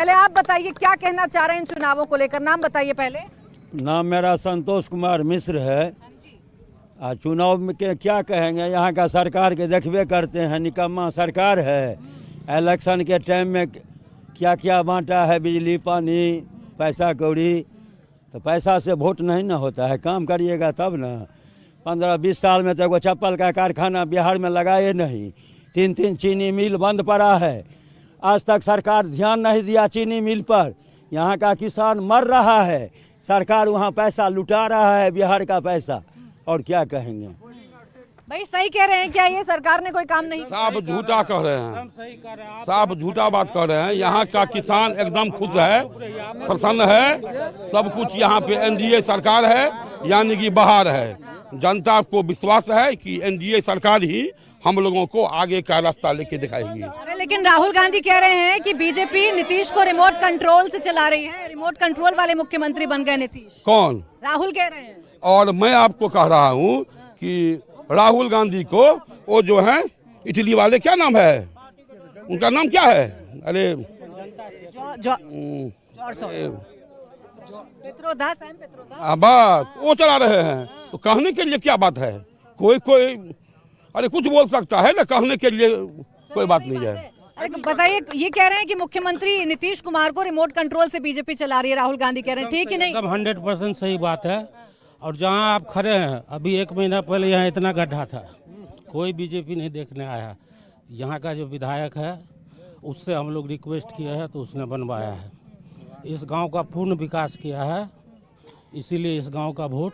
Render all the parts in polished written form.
पहले आप बताइए क्या कहना चाह रहे हैं इन चुनावों को लेकर। नाम बताइए पहले। नाम मेरा संतोष कुमार मिश्र है। चुनाव में के क्या कहेंगे, यहाँ का सरकार के देखबे करते हैं, निकम्मा सरकार है। इलेक्शन के टाइम में क्या क्या बांटा है, बिजली पानी पैसा कौड़ी, तो पैसा से वोट नहीं ना होता है, काम करिएगा तब ना। 15-20 साल में तो एगो चप्पल का कारखाना बिहार में लगाए नहीं, 3 चीनी मिल बंद पड़ा है। आज तक सरकार ध्यान नहीं दिया चीनी मिल पर। यहाँ का किसान मर रहा है, सरकार वहाँ पैसा लुटा रहा है, बिहार का पैसा। और क्या कहेंगे भाई, सही कह रहे हैं क्या ये सरकार ने कोई काम नहीं किया? साफ झूठा कह रहे हैं, साफ झूठा बात कर रहे हैं। यहाँ का किसान एकदम खुश है, प्रसन्न है। सब कुछ यहाँ पे एनडीए सरकार है, यानी कि बाहर है। जनता को विश्वास है कि एनडीए सरकार ही हम लोगों को आगे का रास्ता लेके दिखाएगी। अरे लेकिन राहुल गांधी कह रहे हैं कि बीजेपी नीतीश को रिमोट कंट्रोल से चला रही है, रिमोट कंट्रोल वाले मुख्यमंत्री बन गए नीतीश। कौन? राहुल कह रहे हैं। और मैं आपको कह रहा हूँ कि राहुल गांधी को वो जो है इटली वाले, क्या नाम है उनका, नाम क्या है? अरे बस वो चला रहे हैं। तो कहने के लिए क्या बात है? कोई अरे कुछ बोल सकता है ना, कहने के लिए कोई बात नहीं है। अरे बताइए, ये कह रहे हैं कि मुख्यमंत्री नीतीश कुमार को रिमोट कंट्रोल से बीजेपी चला रही है, राहुल गांधी कह रहे हैं, ठीक है नहीं? 100% सही बात है। और जहां आप खड़े हैं, अभी 1 महीना पहले यहाँ इतना गड्ढा था, कोई बीजेपी नहीं देखने आया। यहाँ का जो विधायक है उससे हम लोग रिक्वेस्ट किया है तो उसने बनवाया है। इस गांव का पूर्ण विकास किया है, इसीलिए इस गांव का वोट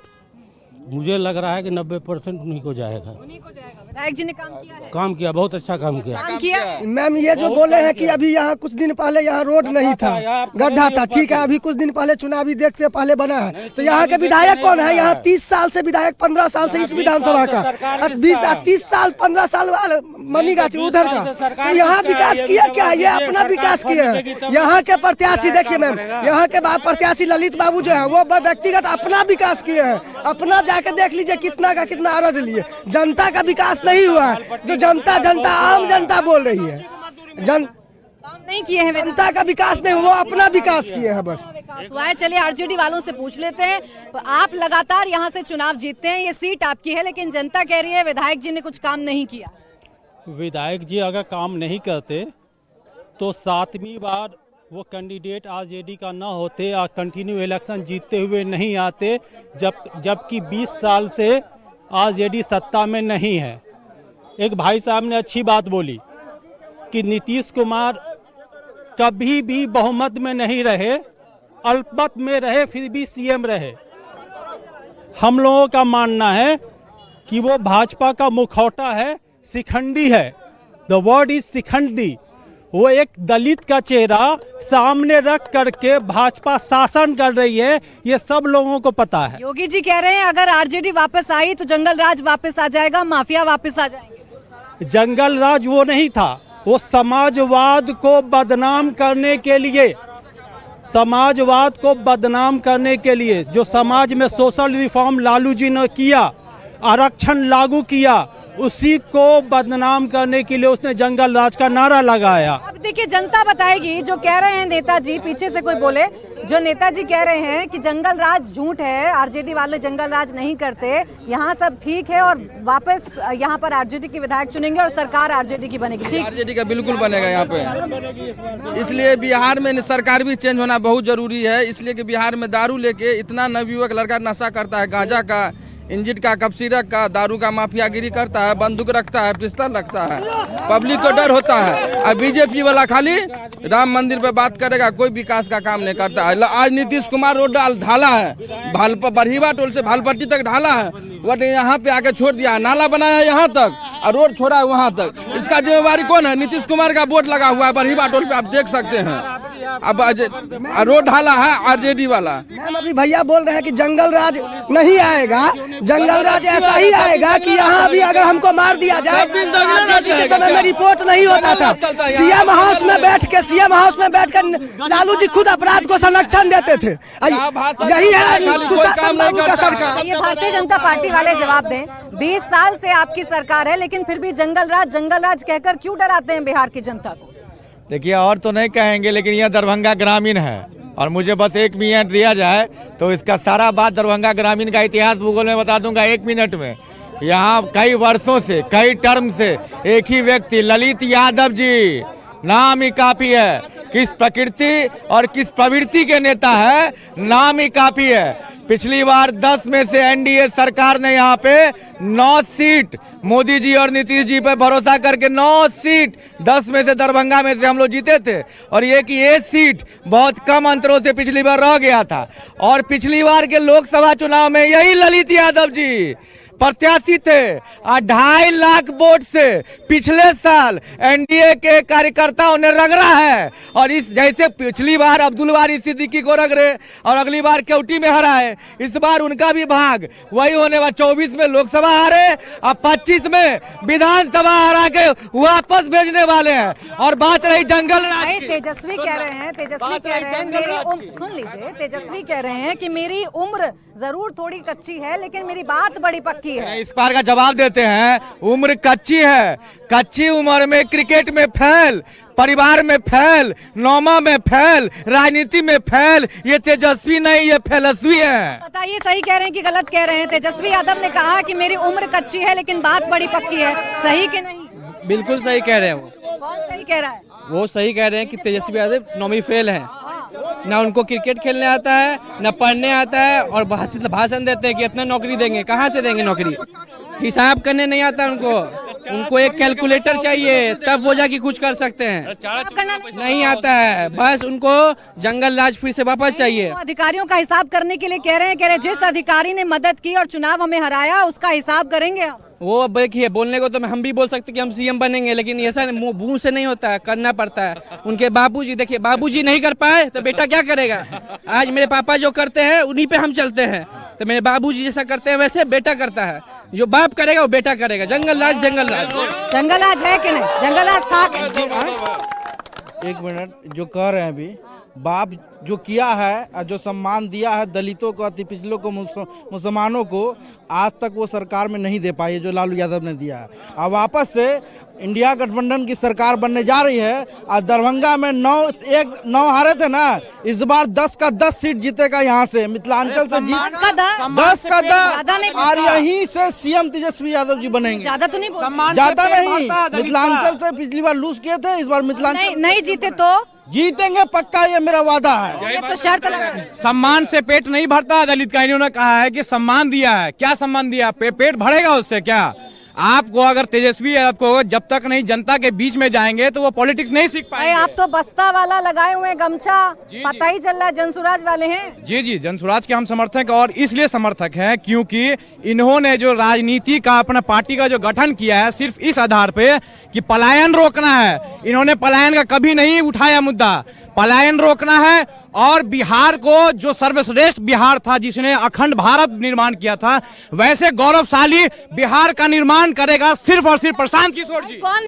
मुझे लग रहा है कि 90% उन्हीं को जाएगा। उन्हीं को जाएगा। विधायक जी ने काम किया है? काम किया, बहुत अच्छा काम किया। मैम ये जो बोले हैं कि अभी यहाँ कुछ दिन पहले यहाँ रोड नहीं था, गड्ढा था, ठीक है। अभी कुछ दिन पहले चुनावी डेट से पहले बना है। तो यहाँ के विधायक कौन है? यहाँ 30 साल से विधायक, 15 साल से इस विधानसभा का, 30 साल 15 साल मनीगाछी उधर का। तो यहाँ विकास किया क्या? ये अपना विकास किया है। यहाँ के प्रत्याशी देखिए मैम, यहाँ के प्रत्याशी ललित बाबू जो है वो व्यक्तिगत अपना विकास किए हैं। अपना जाके देख लीजिए कितना का कितना अरज लिए। जनता का विकास नहीं हुआ है। जो जनता आम जनता बोल रही है, काम नहीं किए हैं, जनता का विकास नहीं, वो अपना विकास किए हैं बस। हुआ है। चलिए आरजेडी वालों से पूछ लेते हैं। तो आप लगातार यहाँ से चुनाव जीतते हैं, ये सीट आपकी है, लेकिन जनता कह रही है विधायक जी ने कुछ काम नहीं किया। विधायक जी अगर काम नहीं करते तो 7वीं बार वो कैंडिडेट आरजेडी का ना होते और कंटिन्यू इलेक्शन जीतते हुए नहीं आते, जबकि 20 साल से आरजेडी सत्ता में नहीं है। एक भाई साहब ने अच्छी बात बोली कि नीतीश कुमार कभी भी बहुमत में नहीं रहे, अल्पमत में रहे, फिर भी सीएम रहे। हम लोगों का मानना है कि वो भाजपा का मुखौटा है, शिखंडी है। The word is Shikhandi. वो एक दलित का चेहरा सामने रख करके भाजपा शासन कर रही है, ये सब लोगों को पता है। योगी जी कह रहे हैं अगर आरजेडी वापस आई तो जंगल राज वापस आ जाएगा, माफिया वापस आ जाएंगे। जंगल राज वो नहीं था, वो समाजवाद को बदनाम करने के लिए, समाजवाद को बदनाम करने के लिए जो समाज में सोशल रिफॉर्म लालू जी ने किया, आरक्षण लागू किया, उसी को बदनाम करने के लिए उसने जंगल राज का नारा लगाया। अब देखिए जनता बताएगी। जो कह रहे हैं नेताजी, पीछे से कोई बोले, जो नेताजी कह रहे हैं कि जंगल राज झूठ है, आरजेडी वाले जंगल राज नहीं करते, यहाँ सब ठीक है और वापस यहाँ पर आरजेडी के विधायक चुनेंगे और सरकार आरजेडी की बनेगी। ठीक, आरजेडी का बिल्कुल बनेगा यहाँ पे। इसलिए बिहार में सरकार भी चेंज होना बहुत जरूरी है। इसलिए कि बिहार में दारू लेके इतना नवयुवक लड़का नशा करता है, गांजा का, इंजिन का, कपसीरक का, दारू का माफियागिरी करता है, बंदूक रखता है, पिस्तौल रखता है, पब्लिक को डर होता है। और बीजेपी वाला खाली राम मंदिर पे बात करेगा, कोई विकास का काम नहीं करता है। आज नीतीश कुमार रोड ढाला है, बरहीवा टोल से भालपट्टी तक ढाला है, वो यहाँ पे आके छोड़ दिया है, नाला बनाया यहाँ तक और रोड छोड़ा है वहाँ तक। इसका जिम्मेवारी कौन है? नीतीश कुमार का बोर्ड लगा हुआ है बरहीवा टोल पे, आप देख सकते हैं। अब रोड ढाला है आरजेडी वाला। मैम अभी भैया बोल रहे हैं कि जंगल राज नहीं आएगा, जंगल राज ऐसा ही आएगा कि यहाँ अभी अगर हमको मार दिया जाए, के समय में रिपोर्ट नहीं होता था। सीएम हाउस में बैठ कर लालू जी खुद अपराध को संरक्षण देते थे। यही है सरकार। ये भारतीय जनता पार्टी वाले जवाब दें। 20 साल से आपकी सरकार है, लेकिन फिर भी जंगल राज कहकर क्यों डराते हैं बिहार की जनता को? देखिए और तो नहीं कहेंगे, लेकिन यह दरभंगा ग्रामीण है और मुझे बस 1 मिनट दिया जाए तो इसका सारा बात दरभंगा ग्रामीण का इतिहास भूगोल में बता दूंगा 1 मिनट में। यहाँ कई वर्षों से, कई टर्म से एक ही व्यक्ति ललित यादव जी, नाम ही काफी है। किस प्रकृति और किस प्रवृत्ति के नेता है, नाम ही काफी है। पिछली बार 10 में से एनडीए सरकार ने यहाँ पे 9 सीट, मोदी जी और नीतीश जी पे भरोसा करके 9 सीट 10 में से दरभंगा में से हम लोग जीते थे। और ये कि ये सीट बहुत कम अंतरों से पिछली बार रह गया था। और पिछली बार के लोकसभा चुनाव में यही ललित यादव जी प्रत्याशी थे। 2.5 लाख वोट से पिछले साल एनडीए के कार्यकर्ताओं ने रगड़ा है। और इस जैसे पिछली बार अब्दुल वारी सिद्दीकी को रगड़े और अगली बार केवटी में हराए, इस बार उनका भी भाग वही होने वाला। 24 में लोकसभा हारे और 25 में विधानसभा हरा के वापस भेजने वाले हैं। और बात रही जंगल राज की, तेजस्वी कह रहे हैं, तेजस्वी कह रहे हैं मेरी उम्र, सुन लीजिए, तेजस्वी कह रहे हैं कि मेरी उम्र जरूर थोड़ी कच्ची है लेकिन मेरी बात बड़ी पक्की है। इस बार का जवाब देते हैं, उम्र कच्ची है, कच्ची उम्र में क्रिकेट में फेल, परिवार में फेल, नौमा में फेल, राजनीति में फेल, ये तेजस्वी नहीं, ये फेलस्वी है। बताइए सही कह रहे हैं कि गलत कह रहे हैं? तेजस्वी यादव ने कहा कि मेरी उम्र कच्ची है लेकिन बात बड़ी पक्की है, सही कि नहीं? बिल्कुल सही कह रहे हैं वो। कौन सही कह रहा है? वो सही कह रहे हैं कि तेजस्वी यादव नौवीं फेल है। ना उनको क्रिकेट खेलने आता है, ना पढ़ने आता है, और भाषण देते हैं कि इतना नौकरी देंगे। कहाँ से देंगे नौकरी? हिसाब करने नहीं आता उनको एक कैलकुलेटर चाहिए, तब वो जाके कुछ कर सकते हैं। नहीं आता है, बस उनको जंगल राज फिर से वापस चाहिए। तो अधिकारियों का हिसाब करने के लिए कह रहे हैं जिस अधिकारी ने मदद की और चुनाव हमें हराया उसका हिसाब करेंगे आप। वो अब देखिए, बोलने को तो हम भी बोल सकते कि हम सीएम बनेंगे, लेकिन ऐसा मुंह से नहीं होता है, करना पड़ता है। उनके बाबूजी, देखिए बाबूजी नहीं कर पाए तो बेटा क्या करेगा? आज मेरे पापा जो करते हैं उन्हीं पे हम चलते हैं, तो मेरे बाबूजी जैसा करते हैं वैसे बेटा करता है। जो बाप करेगा वो बेटा करेगा। जंगल राज, जंगल राज, जंगल राज है कि नहीं? जंगल राज था कि नहीं? 1 मिनट, जो कह रहे हैं अभी, बाप जो किया है और जो सम्मान दिया है दलितों को, अति पिछलों को, मुसलमानों को, आज तक वो सरकार में नहीं दे पाई जो लालू यादव ने दिया है। अब वापस से इंडिया गठबंधन की सरकार बनने जा रही है और दरभंगा में 9 हारे थे ना, इस बार 10 का 10 सीट जीतेगा यहाँ से, मिथिलांचल से जीत 10 का 10, और यहीं से सीएम तेजस्वी यादव जी बनेंगे। ज्यादा तो नहीं, ज्यादा नहीं, मिथिलांचल से पिछली बार लूज किए थे, इस बार मिथिलांचल नहीं जीते तो जीतेंगे पक्का, ये मेरा वादा है। ये तो शर्त लगा। सम्मान से पेट नहीं भरता दलित का। इन्होंने कहा है कि सम्मान दिया है, क्या सम्मान दिया? पेट भरेगा उससे क्या? आपको अगर तेजस्वी यादव को जब तक नहीं जनता के बीच में जाएंगे तो वो पॉलिटिक्स नहीं सीख पाएंगे। आप तो बस्ता वाला लगाए हुए गमछा, पता ही चल रहा है जनसुराज वाले हैं। जी, जनसुराज के हम समर्थक, और इसलिए समर्थक हैं क्योंकि इन्होंने जो राजनीति का, अपना पार्टी का जो गठन किया है सिर्फ इस आधार पे कि पलायन रोकना है। इन्होंने पलायन का कभी नहीं उठाया मुद्दा। पलायन रोकना है और बिहार को, जो सर्वश्रेष्ठ बिहार था जिसने अखंड भारत निर्माण किया था, वैसे गौरवशाली बिहार का निर्माण करेगा सिर्फ और सिर्फ प्रशांत किशोर जी। कौन